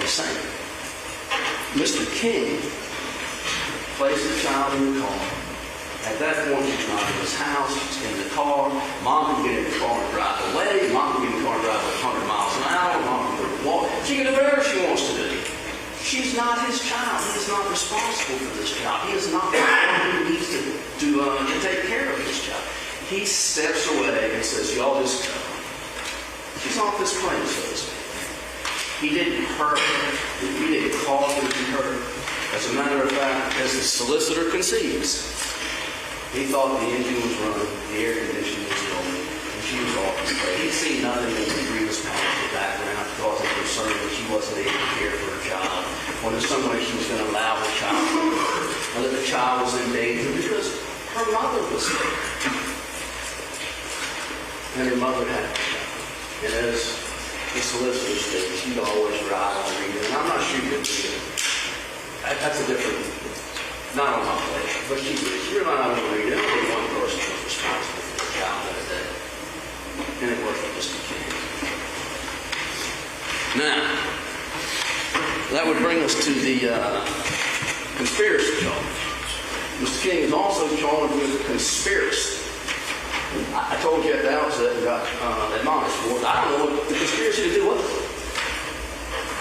the same. Mr. King placed the child in the car. At that point, he's not in his house, he's in the car. Mom can get in the car and drive away. Mom can get in the car and drive 100 miles an hour. Mom can walk. She can do whatever she wants to do. She's not his child. He is not responsible for this child. He is not the one who needs to take care of this child. He steps away and says, y'all just go. She's off his claim, so to speak. He didn't hurt her. He didn't cause her to be hurt. As a matter of fact, as the solicitor conceives, he thought the engine was running, the air conditioning was going, and she was off his claim. He'd seen nothing in the grievous powerful background to cause him concern that she wasn't able to care for her child, or in some way she was going to allow her child to hurt, or that the child was in danger because her mother was there. And her mother had a child. And as the solicitor stated, she'd always ride on Rita. And I'm not sure you could do it. That's a different, not on my plate, but you're not on Rita. Only one person was responsible for the child that day. And it wasn't Mr. King. Now, that would bring us to the conspiracy charge. Mr. King is also charged with conspiracy. I told you at the outset and got admonished for it. I don't know what the conspiracy to do what.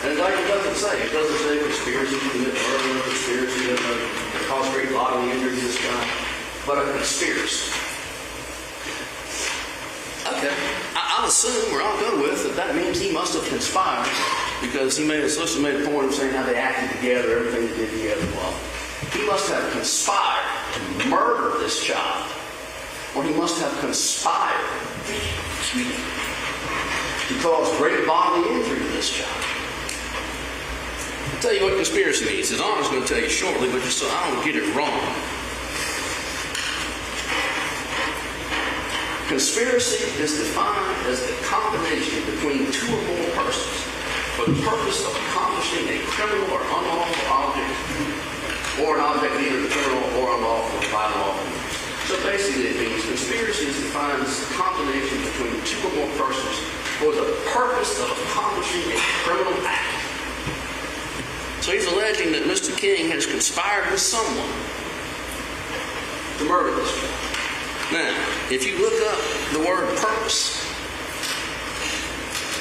And the indictment doesn't say. It doesn't say conspiracy to commit murder, conspiracy to cause great bodily injury to this guy, but a conspiracy. Okay. I'll assume, or I'll go with, that means he must have conspired because he solicitor made a point of saying how they acted together, everything they did together. Well, he must have conspired to murder this child. Or he must have conspired to cause great bodily injury to this child. I'll tell you what conspiracy means. His Honor's going to tell you shortly, but just so I don't get it wrong. Conspiracy is defined as the combination between two or more persons for the purpose of accomplishing a criminal or unlawful object, or an object neither criminal or unlawful by law. So basically it means conspiracy is defined as the combination between two or more persons for the purpose of accomplishing a criminal act. So he's alleging that Mr. King has conspired with someone to murder this child. Now, if you look up the word purpose,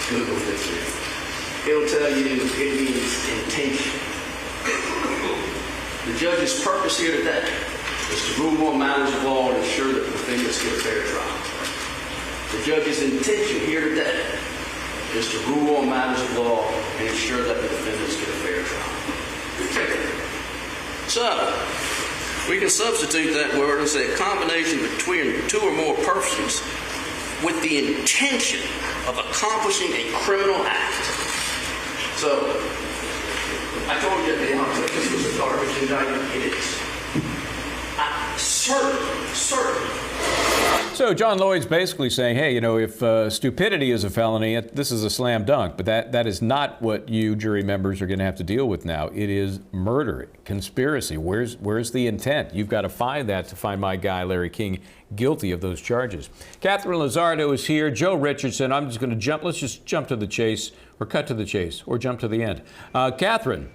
Google this, it'll tell you it means intention. The judge's purpose here today is to rule on matters of law and ensure that the defendants get a fair trial. The judge's intention here today is to rule on matters of law and ensure that the defendants get a fair trial. So, we can substitute that word and say a combination between two or more persons with the intention of accomplishing a criminal act. So, I told you at the outset this was a garbage indictment. It is. Certainly. So John Lloyd's basically saying, hey, if stupidity is a felony, this is a slam dunk. But that is not what you jury members are going to have to deal with now. It is murder, conspiracy. Where's the intent? You've got to find that to find my guy, Larry King, guilty of those charges. Catherine Lizardo is here. Joe Richardson. I'm just going to jump. Let's just jump to the chase, or cut to the chase, or jump to the end. Catherine,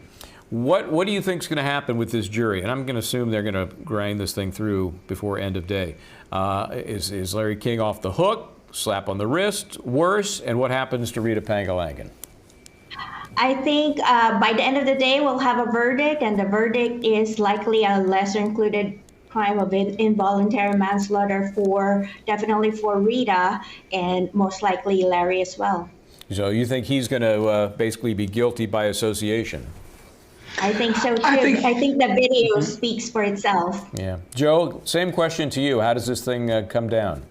what do you think is going to happen with this jury? And I'm going to assume they're going to grind this thing through before end of day. Is Larry King off the hook? Slap on the wrist? Worse? And what happens to Rita Pangalangan? I think by the end of the day, we'll have a verdict, and the verdict is likely a lesser included crime of involuntary manslaughter definitely for Rita, and most likely Larry as well. So you think he's going to basically be guilty by association? I think so too. I think the video speaks for itself. Yeah. Joe, same question to you. How does this thing come down?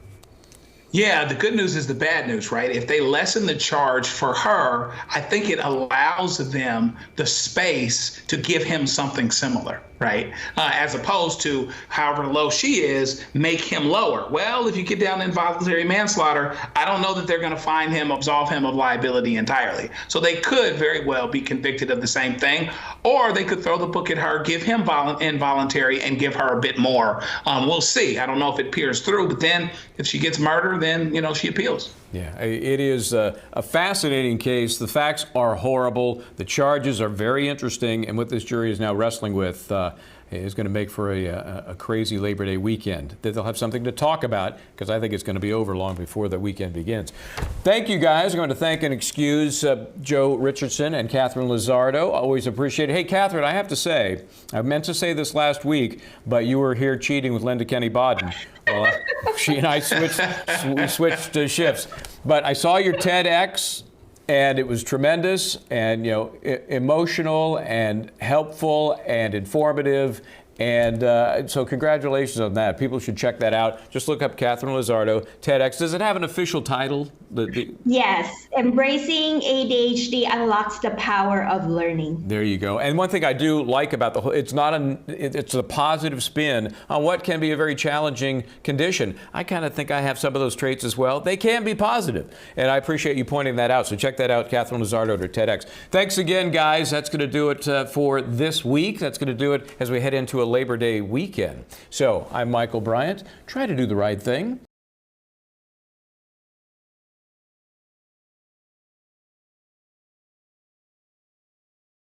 Yeah, the good news is the bad news, right? If they lessen the charge for her, I think it allows them the space to give him something similar, right? As opposed to however low she is, make him lower. Well, if you get down to involuntary manslaughter, I don't know that they're going to absolve him of liability entirely. So they could very well be convicted of the same thing, or they could throw the book at her, give him involuntary, and give her a bit more. We'll see. I don't know if it peers through, but then if she gets murdered, her, then, she appeals. Yeah, it is a fascinating case. The facts are horrible. The charges are very interesting. And what this jury is now wrestling with is going to make for a crazy Labor Day weekend. That they'll have something to talk about, because I think it's going to be over long before the weekend begins. Thank you, guys. I'm going to thank and excuse Joe Richardson and Catherine Lizardo. Always appreciate it. Hey, Catherine, I have to say, I meant to say this last week, but you were here cheating with Linda Kenny Bodden. Well, she and I switched shifts. But I saw your TEDx, and it was tremendous and, emotional and helpful and informative. And so congratulations on that. People should check that out. Just look up Catherine Lizardo, TEDx. Does it have an official title? Yes. Embracing ADHD unlocks the power of learning. There you go. And one thing I do like about the whole, it's a positive spin on what can be a very challenging condition. I kind of think I have some of those traits as well. They can be positive. And I appreciate you pointing that out. So check that out, Catherine Lizardo to TEDx. Thanks again, guys. That's going to do it for this week. That's going to do it as we head into a Labor Day weekend. So I'm Michael Bryant. Try to do the right thing.